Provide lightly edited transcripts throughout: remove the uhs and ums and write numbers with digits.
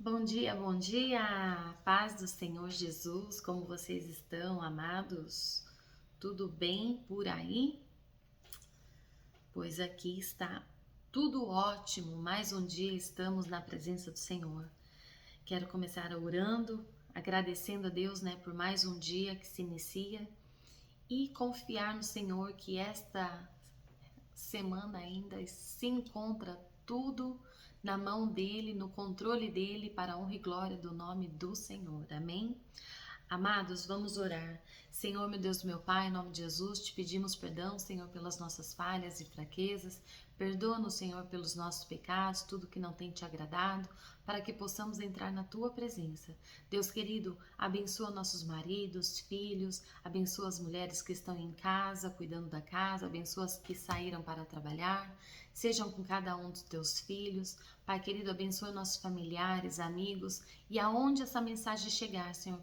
Bom dia, paz do Senhor Jesus, como vocês estão, amados? Tudo bem por aí? Pois aqui está tudo ótimo, mais um dia estamos na presença do Senhor. Quero começar orando, agradecendo a Deus, por mais um dia que se inicia e confiar no Senhor que esta semana ainda se encontra tudo na mão dele, no controle dele, para a honra e glória do nome do Senhor. Amém? Amados, vamos orar. Senhor, meu Deus, meu Pai, em nome de Jesus, te pedimos perdão, Senhor, pelas nossas falhas e fraquezas. Perdoa-nos, Senhor, pelos nossos pecados, tudo que não tem te agradado, para que possamos entrar na tua presença. Deus querido, abençoa nossos maridos, filhos, abençoa as mulheres que estão em casa, cuidando da casa, abençoa as que saíram para trabalhar, sejam com cada um dos teus filhos. Pai querido, abençoa nossos familiares, amigos, e aonde essa mensagem chegar, Senhor,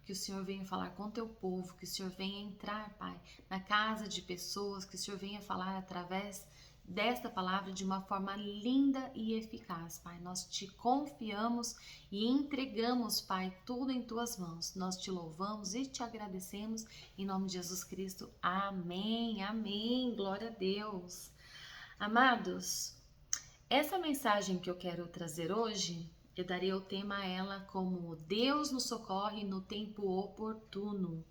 que o Senhor venha falar com o teu povo, que o Senhor venha entrar, Pai, na casa de pessoas, que o Senhor venha falar através desta palavra de uma forma linda e eficaz, Pai. Nós te confiamos e entregamos, Pai, tudo em tuas mãos. Nós te louvamos e te agradecemos em nome de Jesus Cristo. Amém, amém. Glória a Deus. Amados, essa mensagem que eu quero trazer hoje, eu darei o tema a ela como Deus nos socorre no tempo oportuno.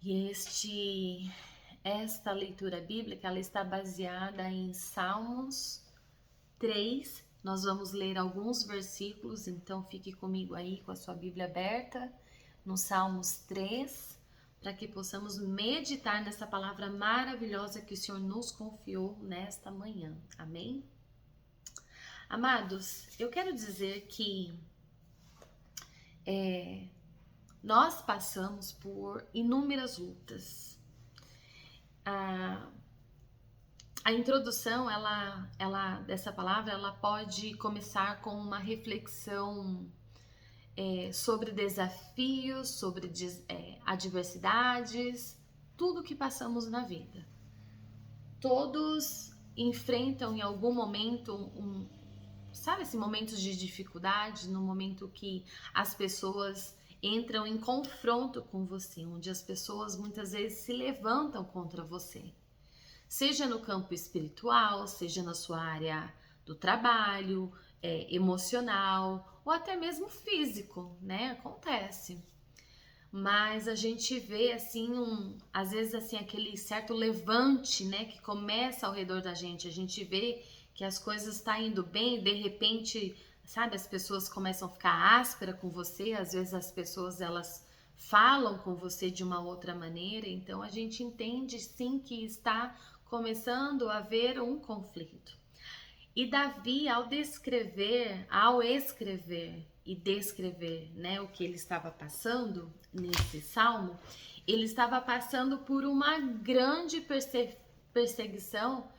E esta leitura bíblica, ela está baseada em Salmos 3. Nós vamos ler alguns versículos, então fique comigo aí com a sua Bíblia aberta no Salmos 3, para que possamos meditar nessa palavra maravilhosa que o Senhor nos confiou nesta manhã. Amém? Amados, eu quero dizer que nós passamos por inúmeras lutas. A introdução, dessa palavra, ela pode começar com uma reflexão sobre desafios, sobre adversidades, tudo que passamos na vida. Todos enfrentam em algum momento sabe esses momentos de dificuldade, no momento que as pessoas entram em confronto com você, onde as pessoas muitas vezes se levantam contra você. Seja no campo espiritual, seja na sua área do trabalho, emocional ou até mesmo físico, né? Acontece. Mas a gente vê assim às vezes assim aquele certo levante, né, que começa ao redor da gente. A gente vê que as coisas estão indo bem e de repente, sabe, as pessoas começam a ficar ásperas com você, às vezes as pessoas elas falam com você de uma outra maneira, então a gente entende sim que está começando a haver um conflito. E Davi, ao escrever e descrever, né, o que ele estava passando nesse salmo, ele estava passando por uma grande perseguição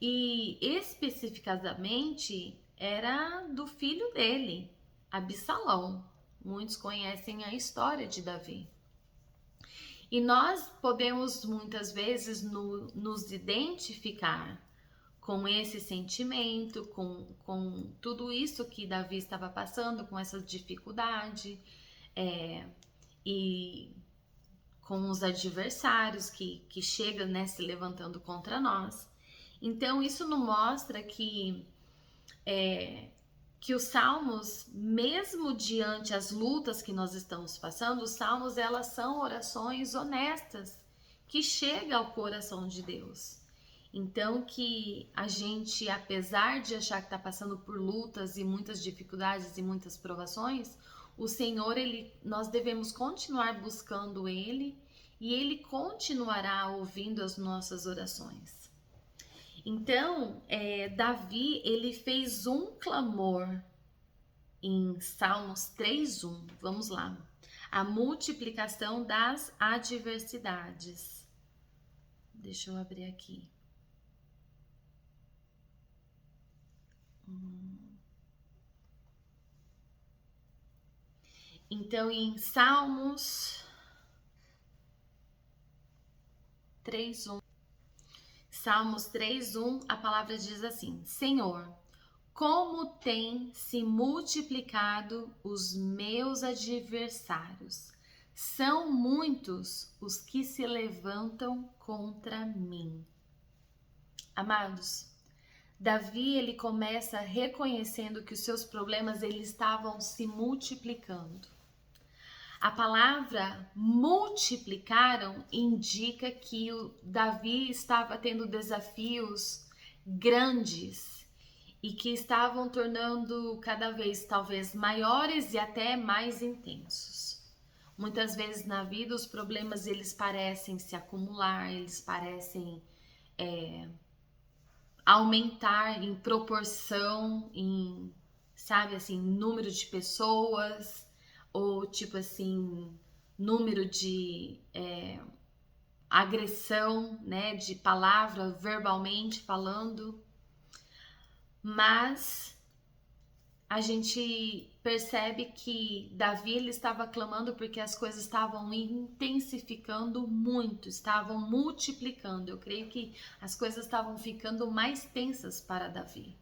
e especificadamente era do filho dele, Absalão. Muitos conhecem a história de Davi. E nós podemos muitas vezes nos identificar com esse sentimento, com tudo isso que Davi estava passando, com essa dificuldade, e com os adversários que chegam, né, se levantando contra nós. Então isso nos mostra que os salmos, mesmo diante as lutas que nós estamos passando, os salmos elas são orações honestas que chegam ao coração de Deus. Então que a gente, apesar de achar que está passando por lutas e muitas dificuldades e muitas provações, o Senhor, nós devemos continuar buscando Ele e Ele continuará ouvindo as nossas orações. Então, Davi, ele fez um clamor em Salmos 3:1. Vamos lá. A multiplicação das adversidades. Deixa eu abrir aqui. Então, em Salmos 3:1, a palavra diz assim: Senhor, como têm se multiplicado os meus adversários. São muitos os que se levantam contra mim. Amados, Davi, ele começa reconhecendo que os seus problemas eles estavam se multiplicando. A palavra multiplicaram indica que o Davi estava tendo desafios grandes e que estavam tornando cada vez talvez maiores e até mais intensos. Muitas vezes na vida os problemas eles parecem se acumular, eles parecem aumentar em proporção, em, sabe assim, número de pessoas, ou tipo assim, número de agressão, né, de palavra, verbalmente falando. Mas a gente percebe que Davi ele estava clamando porque as coisas estavam intensificando muito, estavam multiplicando. Eu creio que as coisas estavam ficando mais tensas para Davi.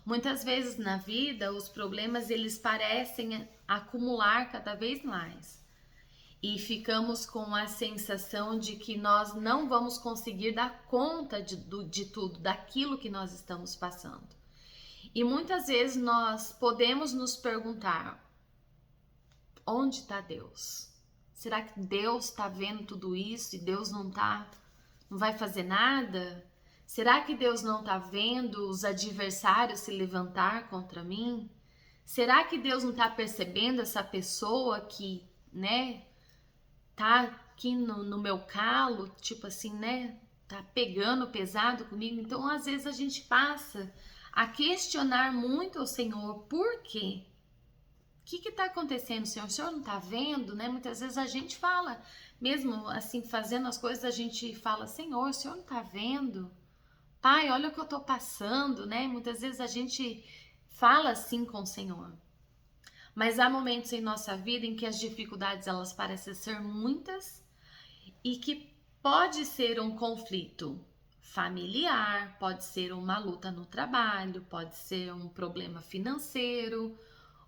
Muitas vezes na vida, os problemas eles parecem acumular cada vez mais. E ficamos com a sensação de que nós não vamos conseguir dar conta de tudo, daquilo que nós estamos passando. E muitas vezes nós podemos nos perguntar, onde está Deus? Será que Deus está vendo tudo isso e Deus não vai fazer nada? Será que Deus não está vendo os adversários se levantar contra mim? Será que Deus não está percebendo essa pessoa que, né, tá aqui no meu calo, tipo assim, né, tá pegando pesado comigo? Então, às vezes a gente passa a questionar muito ao Senhor, por quê? O que está acontecendo, Senhor? O Senhor não está vendo, né? Muitas vezes a gente fala, mesmo assim, fazendo as coisas, a gente fala, Senhor, o Senhor não está vendo? Pai, olha o que eu estou passando, né? Muitas vezes a gente fala assim com o Senhor. Mas há momentos em nossa vida em que as dificuldades, elas parecem ser muitas e que pode ser um conflito familiar, pode ser uma luta no trabalho, pode ser um problema financeiro,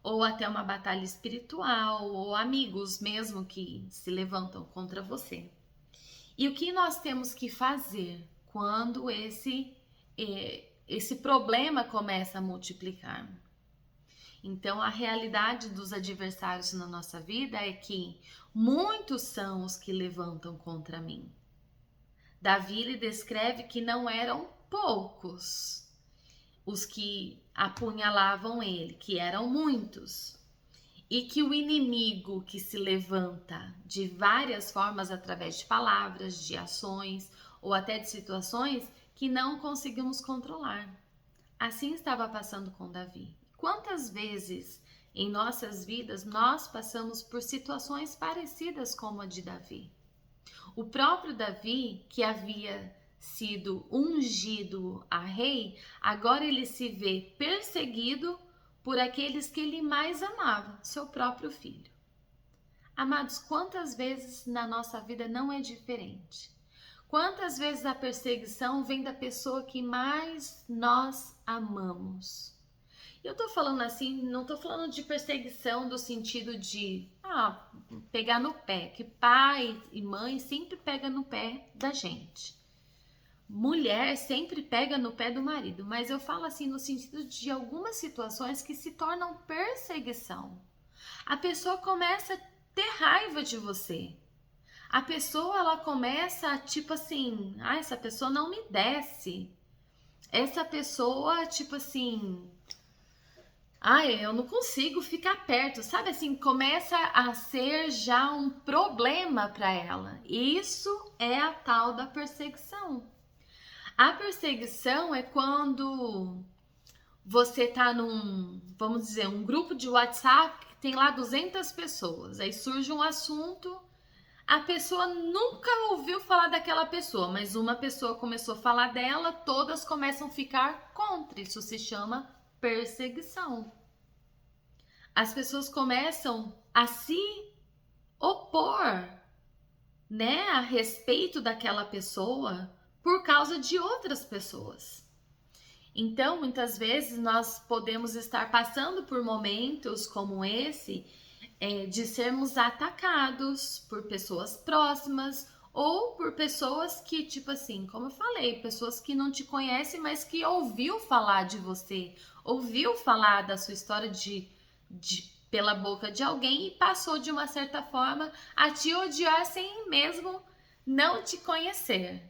ou até uma batalha espiritual, ou amigos mesmo que se levantam contra você. E o que nós temos que fazer quando esse problema começa a multiplicar? Então, a realidade dos adversários na nossa vida é que muitos são os que levantam contra mim. Davi ele descreve que não eram poucos os que apunhalavam ele, que eram muitos. E que o inimigo que se levanta de várias formas, através de palavras, de ações ou até de situações que não conseguimos controlar. Assim estava passando com Davi. Quantas vezes em nossas vidas nós passamos por situações parecidas como a de Davi? O próprio Davi, que havia sido ungido a rei, agora ele se vê perseguido por aqueles que ele mais amava, seu próprio filho. Amados, quantas vezes na nossa vida não é diferente? Quantas vezes a perseguição vem da pessoa que mais nós amamos? Eu tô falando assim, não tô falando de perseguição do sentido de pegar no pé, que pai e mãe sempre pega no pé da gente. Mulher sempre pega no pé do marido, mas eu falo assim no sentido de algumas situações que se tornam perseguição. A pessoa começa a ter raiva de você. A pessoa ela começa tipo assim, essa pessoa não me desce. Essa pessoa tipo assim, eu não consigo ficar perto, sabe assim, começa a ser já um problema para ela. Isso é a tal da perseguição. A perseguição é quando você tá vamos dizer, um grupo de WhatsApp que tem lá 200 pessoas. Aí surge um assunto, a pessoa nunca ouviu falar daquela pessoa, mas uma pessoa começou a falar dela, todas começam a ficar contra. Isso se chama perseguição. As pessoas começam a se opor, né, a respeito daquela pessoa por causa de outras pessoas. Então, muitas vezes nós podemos estar passando por momentos como esse, de sermos atacados por pessoas próximas ou por pessoas que, tipo assim, como eu falei, pessoas que não te conhecem, mas que ouviu falar de você, ouviu falar da sua história pela boca de alguém e passou de uma certa forma a te odiar sem mesmo não te conhecer.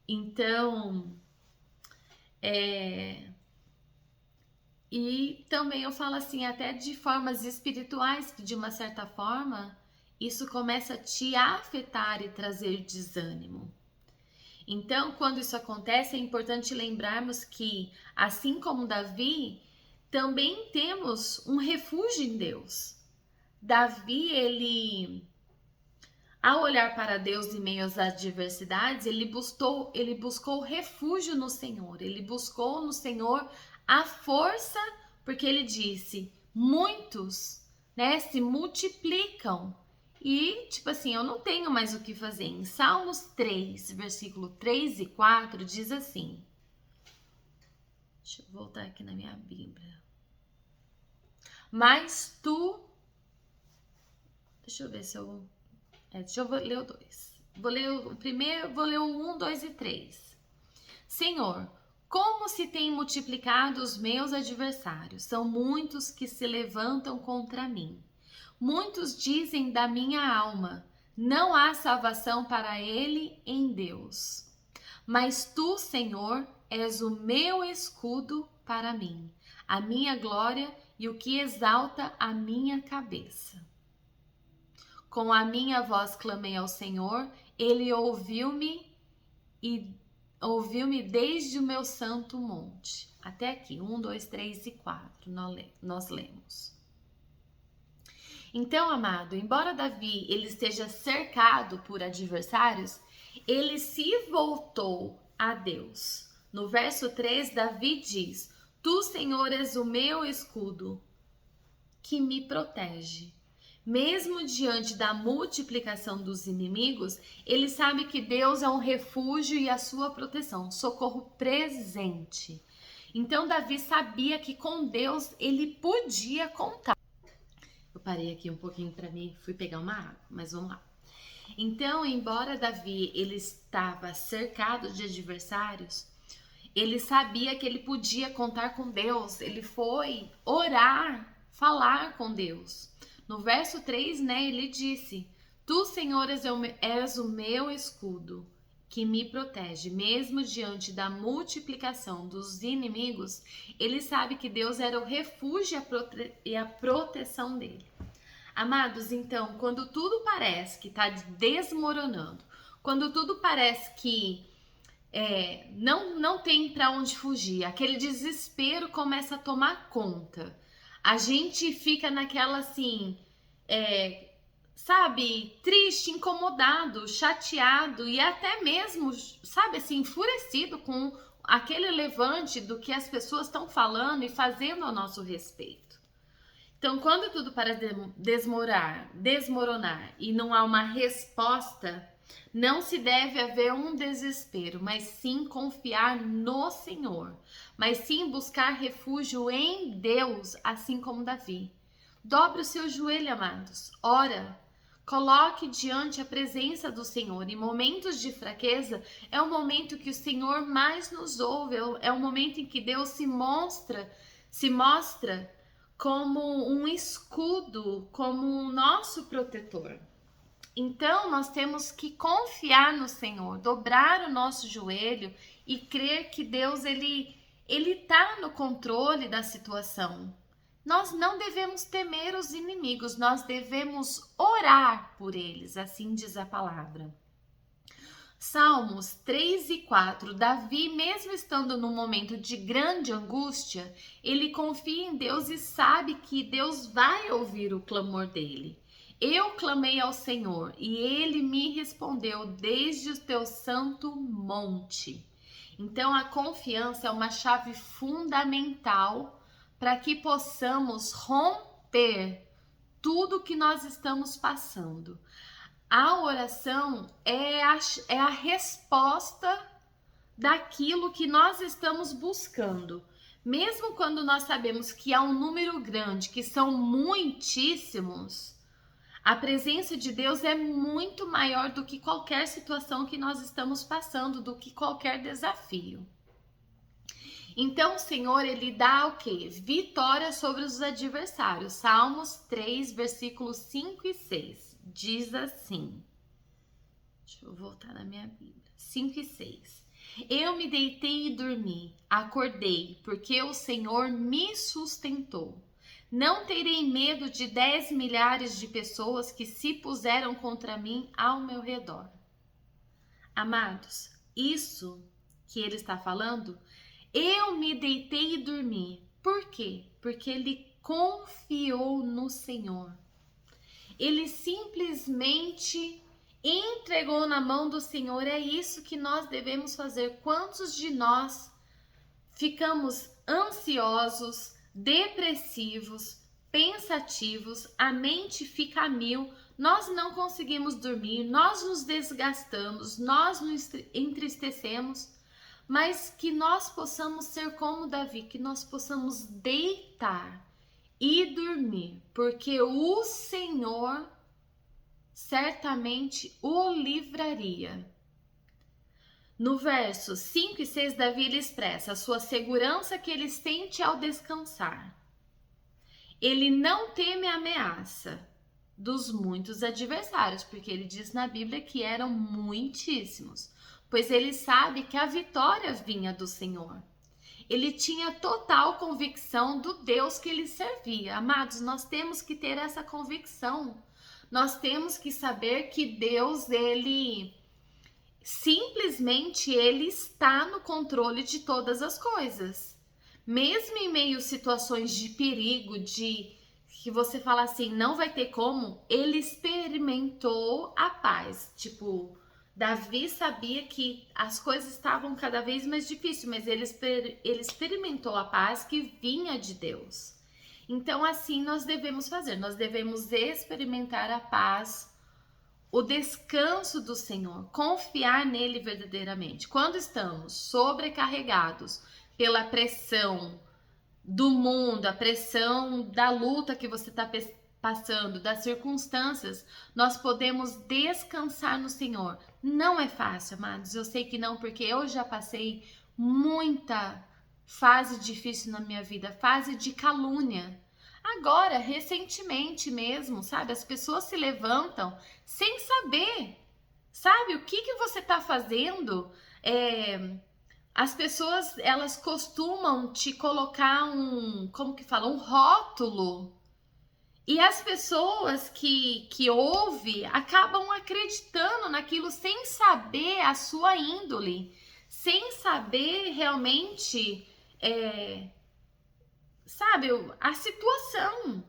Então, e também eu falo assim, até de formas espirituais, que de uma certa forma, isso começa a te afetar e trazer desânimo. Então, quando isso acontece, é importante lembrarmos que, assim como Davi, também temos um refúgio em Deus. Davi, ele, ao olhar para Deus em meio às adversidades, ele buscou refúgio no Senhor. Ele buscou no Senhor a força, porque ele disse: muitos, né, se multiplicam. E, tipo assim, eu não tenho mais o que fazer. Em Salmos 3, versículo 3 e 4, diz assim. Deixa eu voltar aqui na minha Bíblia. Mas tu... Deixa eu ver se eu... deixa eu ler o 2. Vou ler o primeiro, vou ler o 1, 2 e 3. Senhor, como se têm multiplicado os meus adversários? São muitos que se levantam contra mim. Muitos dizem da minha alma: não há salvação para ele em Deus. Mas tu, Senhor, és o meu escudo para mim, a minha glória e o que exalta a minha cabeça. Com a minha voz clamei ao Senhor, ele ouviu-me desde o meu santo monte. Até aqui, 1, 2, 3 e 4, nós lemos. Então, amado, embora Davi ele esteja cercado por adversários, ele se voltou a Deus. No verso 3, Davi diz: Tu, Senhor, és o meu escudo que me protege. Mesmo diante da multiplicação dos inimigos, ele sabe que Deus é um refúgio e a sua proteção, socorro presente. Então Davi sabia que com Deus ele podia contar. Eu parei aqui um pouquinho para mim, fui pegar uma água, mas vamos lá. Então, embora Davi ele estava cercado de adversários, ele sabia que ele podia contar com Deus. Ele foi orar, falar com Deus. No verso 3, né, ele disse: Tu, Senhor, és o meu escudo que me protege. Mesmo diante da multiplicação dos inimigos, ele sabe que Deus era o refúgio e a proteção dele. Amados, então, quando tudo parece que está desmoronando, quando tudo parece que não tem para onde fugir, aquele desespero começa a tomar conta, a gente fica naquela assim, sabe, triste, incomodado, chateado e até mesmo, sabe, assim, enfurecido com aquele levante do que as pessoas estão falando e fazendo a nosso respeito. Então, quando tudo parece desmoronar e não há uma resposta, não se deve haver um desespero, mas sim confiar no Senhor, mas sim buscar refúgio em Deus, assim como Davi. Dobre o seu joelho, amados, ora, coloque diante a presença do Senhor. Em momentos de fraqueza, é o momento que o Senhor mais nos ouve, é o momento em que Deus se mostra como um escudo, como um nosso protetor. Então, nós temos que confiar no Senhor, dobrar o nosso joelho e crer que Deus, ele está no controle da situação. Nós não devemos temer os inimigos, nós devemos orar por eles, assim diz a palavra. Salmos 3 e 4, Davi, mesmo estando num momento de grande angústia, ele confia em Deus e sabe que Deus vai ouvir o clamor dele. Eu clamei ao Senhor e ele me respondeu desde o teu santo monte. Então, a confiança é uma chave fundamental para que possamos romper tudo que nós estamos passando. A oração é a resposta daquilo que nós estamos buscando. Mesmo quando nós sabemos que há um número grande, que são muitíssimos, a presença de Deus é muito maior do que qualquer situação que nós estamos passando, do que qualquer desafio. Então o Senhor, ele dá o quê? Vitória sobre os adversários. Salmos 3, versículos 5 e 6. Diz assim. Deixa eu voltar na minha Bíblia. 5 e 6. Eu me deitei e dormi, acordei, porque o Senhor me sustentou. Não terei medo de 10 milhares de pessoas que se puseram contra mim ao meu redor. Amados, isso que ele está falando, eu me deitei e dormi. Por quê? Porque ele confiou no Senhor. Ele simplesmente entregou na mão do Senhor. É isso que nós devemos fazer. Quantos de nós ficamos ansiosos, depressivos, pensativos, a mente fica a mil, nós não conseguimos dormir, nós nos desgastamos, nós nos entristecemos, mas que nós possamos ser como Davi, que nós possamos deitar e dormir, porque o Senhor certamente o livraria. No verso 5 e 6, Davi ele expressa a sua segurança que ele sente ao descansar. Ele não teme a ameaça dos muitos adversários, porque ele diz na Bíblia que eram muitíssimos, pois ele sabe que a vitória vinha do Senhor. Ele tinha total convicção do Deus que ele servia. Amados, nós temos que ter essa convicção. Nós temos que saber que Deus, ele simplesmente ele está no controle de todas as coisas. Mesmo em meio a situações de perigo, de que você fala assim, não vai ter como, ele experimentou a paz. Tipo, Davi sabia que as coisas estavam cada vez mais difíceis, mas ele experimentou a paz que vinha de Deus. Então assim nós devemos fazer, nós devemos experimentar a paz, o descanso do Senhor, confiar nele verdadeiramente. Quando estamos sobrecarregados pela pressão do mundo, a pressão da luta que você está passando, das circunstâncias, nós podemos descansar no Senhor. Não é fácil, amados, eu sei que não, porque eu já passei muita fase difícil na minha vida, fase de calúnia. Agora, recentemente mesmo, sabe? As pessoas se levantam sem saber, sabe? O que você está fazendo? As pessoas, elas costumam te colocar um rótulo. E as pessoas que ouvem acabam acreditando naquilo sem saber a sua índole, sem saber realmente... sabe, a situação.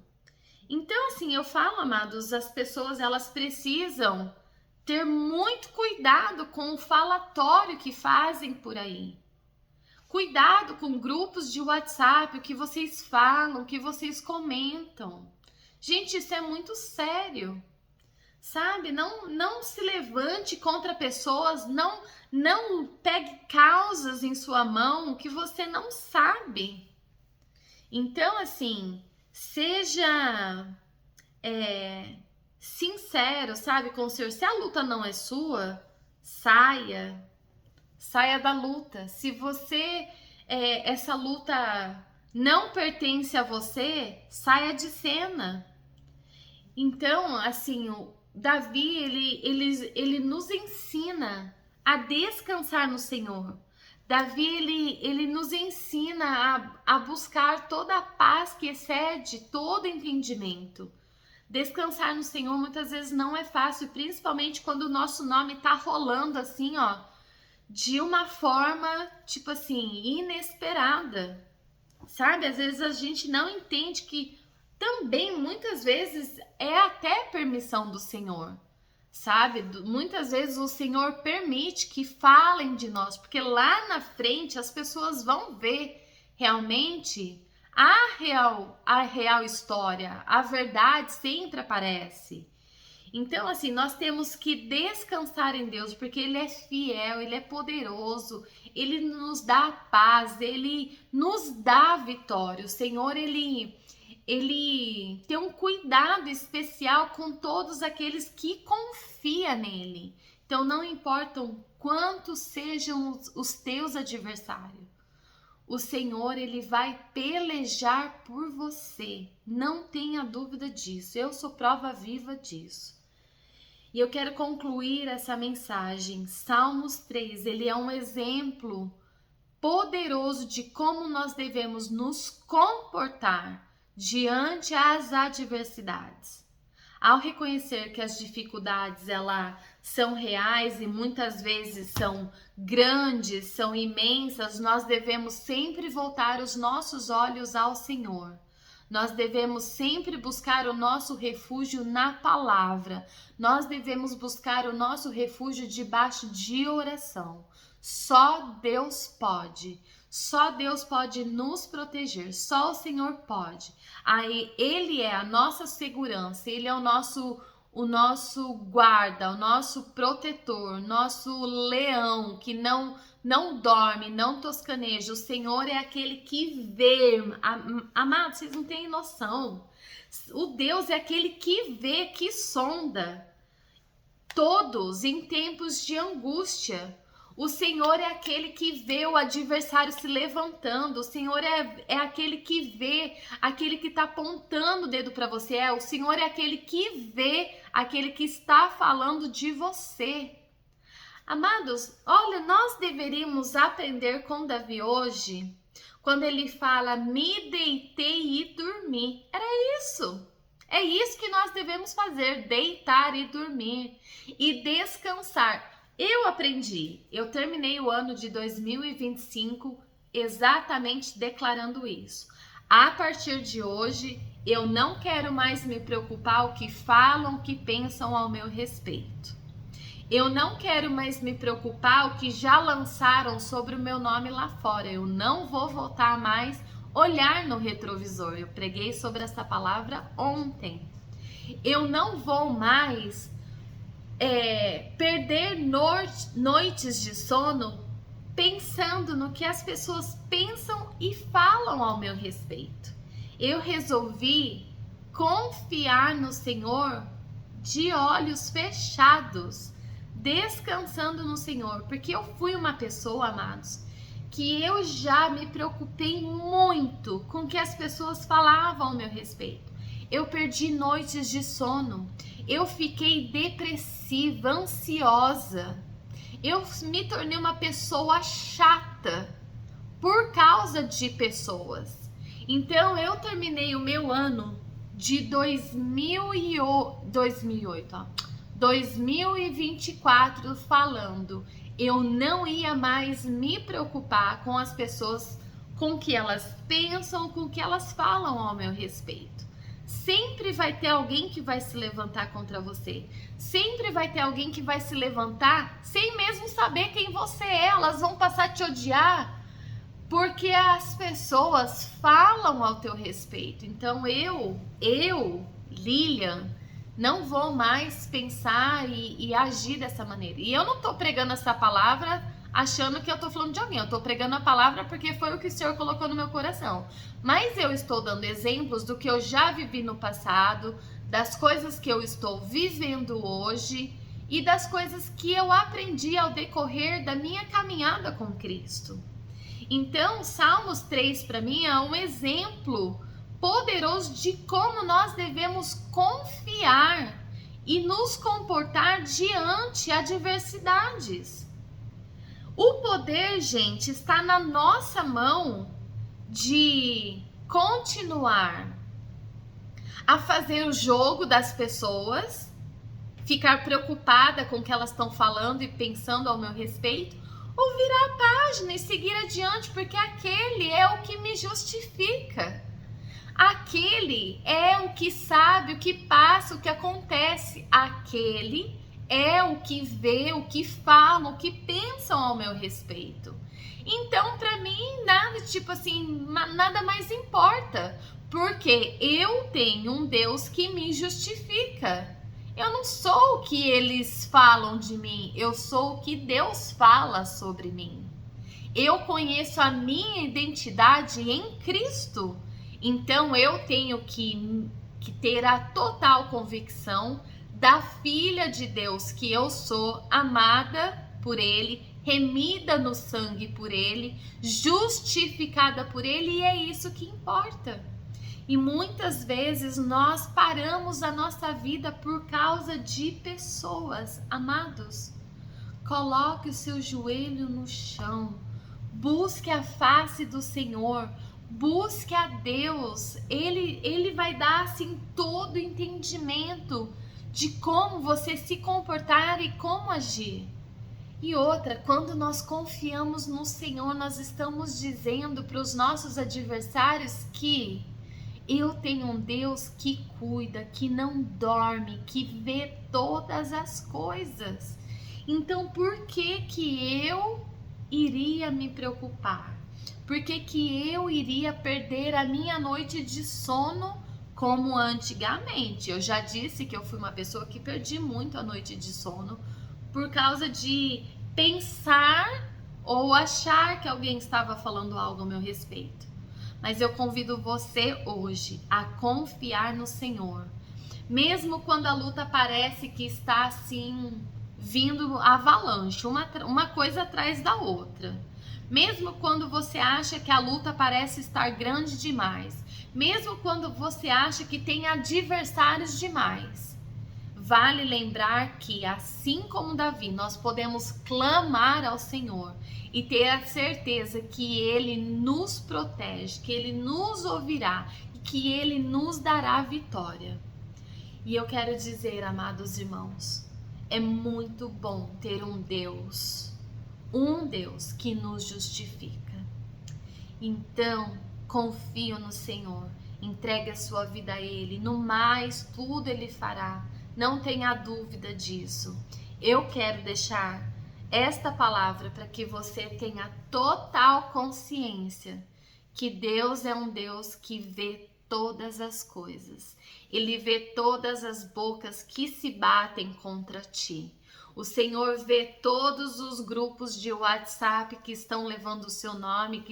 Então, assim, eu falo, amados, as pessoas, elas precisam ter muito cuidado com o falatório que fazem por aí. Cuidado com grupos de WhatsApp, o que vocês falam, o que vocês comentam. Gente, isso é muito sério. Sabe, não se levante contra pessoas, não pegue causas em sua mão que você não sabe. Então, assim, seja sincero, sabe, com o Senhor. Se a luta não é sua, saia da luta. Se essa luta não pertence a você, saia de cena. Então, assim, o Davi, ele nos ensina a descansar no Senhor. Davi, ele nos ensina a buscar toda a paz que excede todo entendimento. Descansar no Senhor muitas vezes não é fácil, principalmente quando o nosso nome tá rolando assim, ó, de uma forma, tipo assim, inesperada. Sabe? Às vezes a gente não entende que também, muitas vezes, é até permissão do Senhor. Sabe? Muitas vezes o Senhor permite que falem de nós, porque lá na frente as pessoas vão ver realmente a real história, a verdade sempre aparece. Então, assim, nós temos que descansar em Deus, porque Ele é fiel, Ele é poderoso, Ele nos dá paz, Ele nos dá vitória. O Senhor, Ele tem um cuidado especial com todos aqueles que confiam nele. Então, não importam quantos sejam os teus adversários, o Senhor, Ele vai pelejar por você. Não tenha dúvida disso. Eu sou prova viva disso. E eu quero concluir essa mensagem. Salmos 3, ele é um exemplo poderoso de como nós devemos nos comportar diante as adversidades. Ao reconhecer que as dificuldades elas são reais e muitas vezes são grandes, são imensas, nós devemos sempre voltar os nossos olhos ao Senhor. Nós devemos sempre buscar o nosso refúgio na palavra. Nós devemos buscar o nosso refúgio debaixo de oração. Só Deus pode. Só Deus pode nos proteger. Só o Senhor pode. Aí Ele é a nossa segurança. Ele é o nosso guarda, o nosso protetor, nosso leão que não dorme, não toscaneja. O Senhor é aquele que vê. Amados, vocês não têm noção. O Deus é aquele que vê, que sonda todos em tempos de angústia. O Senhor é aquele que vê o adversário se levantando. O Senhor é aquele que vê, aquele que está apontando o dedo para você. O Senhor é aquele que vê, aquele que está falando de você. Amados, olha, nós deveríamos aprender com Davi hoje, quando ele fala, me deitei e dormi. Era isso. É isso que nós devemos fazer, deitar e dormir e descansar. Eu aprendi, eu terminei o ano de 2025 exatamente declarando isso. A partir de hoje, eu não quero mais me preocupar o que falam, o que pensam ao meu respeito. Eu não quero mais me preocupar o que já lançaram sobre o meu nome lá fora. Eu não vou voltar mais olhar no retrovisor. Eu preguei sobre essa palavra ontem. Eu não vou mais perder noites de sono pensando no que as pessoas pensam e falam ao meu respeito. Eu resolvi confiar no Senhor de olhos fechados, descansando no Senhor, porque eu fui uma pessoa, amados, que eu já me preocupei muito com o que as pessoas falavam ao meu respeito. Eu perdi noites de sono, eu fiquei depressiva, ansiosa, eu me tornei uma pessoa chata por causa de pessoas. Então eu terminei o meu ano de 2024 falando, eu não ia mais me preocupar com as pessoas, com o que elas pensam, com o que elas falam ao meu respeito. Sempre vai ter alguém que vai se levantar contra você. Sempre vai ter alguém que vai se levantar sem mesmo saber quem você é. Elas vão passar a te odiar porque as pessoas falam ao teu respeito. Então eu, Lilian, não vou mais pensar e agir dessa maneira. E eu não tô pregando essa palavra achando que eu tô falando de alguém. Eu tô pregando a palavra porque foi o que o Senhor colocou no meu coração. Mas eu estou dando exemplos do que eu já vivi no passado, das coisas que eu estou vivendo hoje e das coisas que eu aprendi ao decorrer da minha caminhada com Cristo. Então, Salmos 3 para mim é um exemplo poderoso de como nós devemos confiar e nos comportar diante adversidades. O poder, gente, está na nossa mão de continuar a fazer o jogo das pessoas, ficar preocupada com o que elas estão falando e pensando ao meu respeito, ou virar a página e seguir adiante, porque aquele é o que me justifica. Aquele é o que sabe o que passa, o que acontece. Aquele é o que vê, o que falam, o que pensam ao meu respeito. Então, para mim, nada mais importa, porque eu tenho um Deus que me justifica. Eu não sou o que eles falam de mim, eu sou o que Deus fala sobre mim. Eu conheço a minha identidade em Cristo. Então eu tenho que ter a total convicção da filha de Deus que eu sou, amada por Ele, remida no sangue por Ele, justificada por Ele, e é isso que importa. E muitas vezes nós paramos a nossa vida por causa de pessoas. Amados, coloque o seu joelho no chão, busque a face do Senhor, busque a Deus. Ele vai dar assim todo o entendimento de como você se comportar e como agir. E outra, quando nós confiamos no Senhor, nós estamos dizendo para os nossos adversários que eu tenho um Deus que cuida, que não dorme, que vê todas as coisas. Então, por que eu iria me preocupar? Por que eu iria perder a minha noite de sono como antigamente? Eu já disse que eu fui uma pessoa que perdi muito a noite de sono por causa de pensar ou achar que alguém estava falando algo ao meu respeito. Mas eu convido você hoje a confiar no Senhor. Mesmo quando a luta parece que está assim, vindo avalanche, uma coisa atrás da outra. Mesmo quando você acha que a luta parece estar grande demais. Mesmo quando você acha que tem adversários demais. Vale lembrar que, assim como Davi, nós podemos clamar ao Senhor e ter a certeza que Ele nos protege, que Ele nos ouvirá e que Ele nos dará vitória. E eu quero dizer, amados irmãos, é muito bom ter um Deus que nos justifica. Então, confio no Senhor, entregue a sua vida a Ele, no mais tudo Ele fará. Não tenha dúvida disso. Eu quero deixar esta palavra para que você tenha total consciência que Deus é um Deus que vê todas as coisas. Ele vê todas as bocas que se batem contra ti. O Senhor vê todos os grupos de WhatsApp que estão levando o seu nome,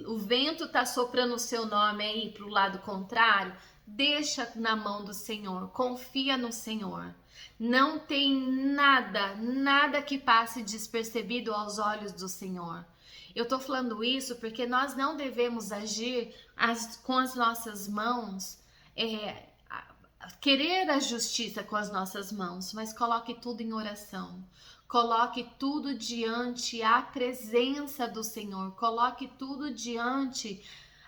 o vento tá soprando o seu nome aí para o lado contrário. Deixa na mão do Senhor, confia no Senhor. Não tem nada que passe despercebido aos olhos do Senhor. Eu tô falando isso porque nós não devemos agir com as nossas mãos, querer a justiça com as nossas mãos, mas coloque tudo em oração. Coloque tudo diante a presença do Senhor. Coloque tudo diante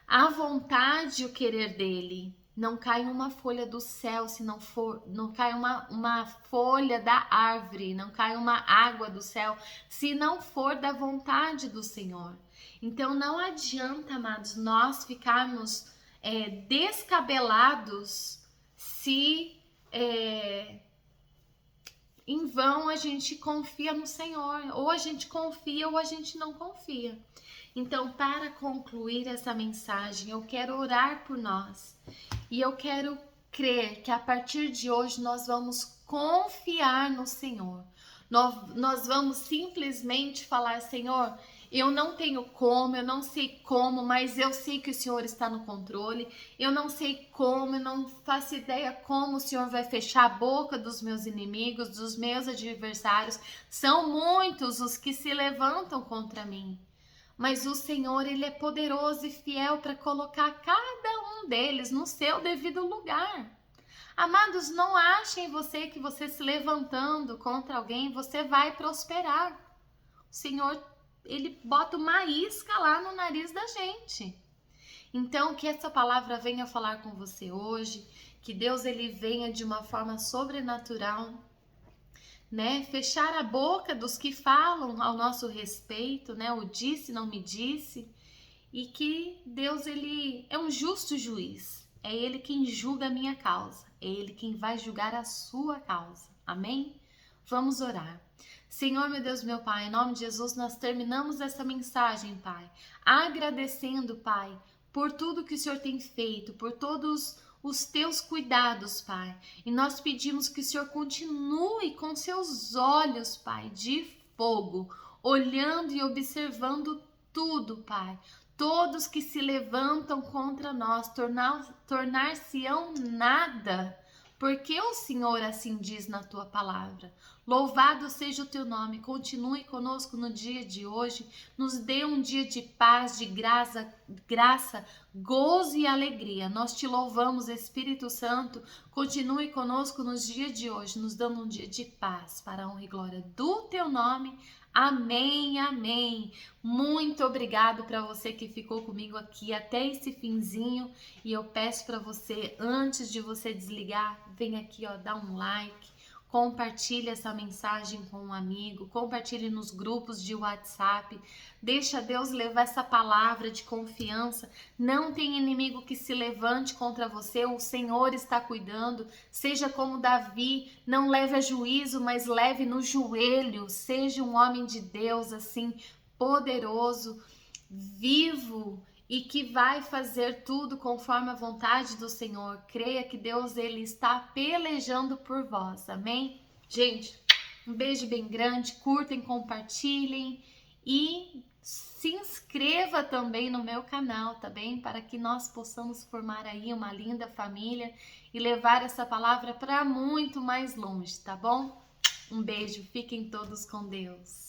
a vontade e o querer dele. Não cai uma folha do céu se não for, não cai uma folha da árvore, não cai uma água do céu se não for da vontade do Senhor. Então não adianta, amados, nós ficarmos descabelados se em vão a gente confia no Senhor. Ou a gente confia ou a gente não confia. Então, para concluir essa mensagem, eu quero orar por nós. E eu quero crer que a partir de hoje nós vamos confiar no Senhor. Nós vamos simplesmente falar, Senhor, eu não tenho como, eu não sei como, mas eu sei que o Senhor está no controle. Eu não sei como, eu não faço ideia como o Senhor vai fechar a boca dos meus inimigos, dos meus adversários. São muitos os que se levantam contra mim. Mas o Senhor, Ele é poderoso e fiel para colocar cada um deles no seu devido lugar. Amados, não achem você que você se levantando contra alguém, você vai prosperar. O Senhor, Ele bota uma isca lá no nariz da gente. Então, que essa palavra venha falar com você hoje, que Deus, Ele venha de uma forma sobrenatural, fechar a boca dos que falam ao nosso respeito, o disse, não me disse, e que Deus, Ele é um justo juiz, é Ele quem julga a minha causa, é Ele quem vai julgar a sua causa, amém? Vamos orar. Senhor, meu Deus, meu Pai, em nome de Jesus, nós terminamos essa mensagem, Pai, agradecendo, Pai, por tudo que o Senhor tem feito, por todos os teus cuidados, Pai. E nós pedimos que o Senhor continue com seus olhos, Pai, de fogo, olhando e observando tudo, Pai. Todos que se levantam contra nós, tornar-se-ão nada, porque o Senhor assim diz na tua palavra. Louvado seja o teu nome, continue conosco no dia de hoje, nos dê um dia de paz, de graça, gozo e alegria. Nós te louvamos, Espírito Santo, continue conosco nos dias de hoje, nos dando um dia de paz, para a honra e glória do teu nome. Amém, amém. Muito obrigado para você que ficou comigo aqui até esse finzinho. E eu peço para você, antes de você desligar, vem aqui, ó, dá um like, compartilhe essa mensagem com um amigo, compartilhe nos grupos de WhatsApp. Deixa Deus levar essa palavra de confiança. Não tem inimigo que se levante contra você, o Senhor está cuidando. Seja como Davi, não leve a juízo, mas leve no joelho. Seja um homem de Deus assim, poderoso, vivo e que vai fazer tudo conforme a vontade do Senhor. Creia que Deus, ele está pelejando por vós. Amém? Gente, um beijo bem grande, curtem, compartilhem e se inscreva também no meu canal, tá bem? Para que nós possamos formar aí uma linda família e levar essa palavra para muito mais longe, tá bom? Um beijo, fiquem todos com Deus.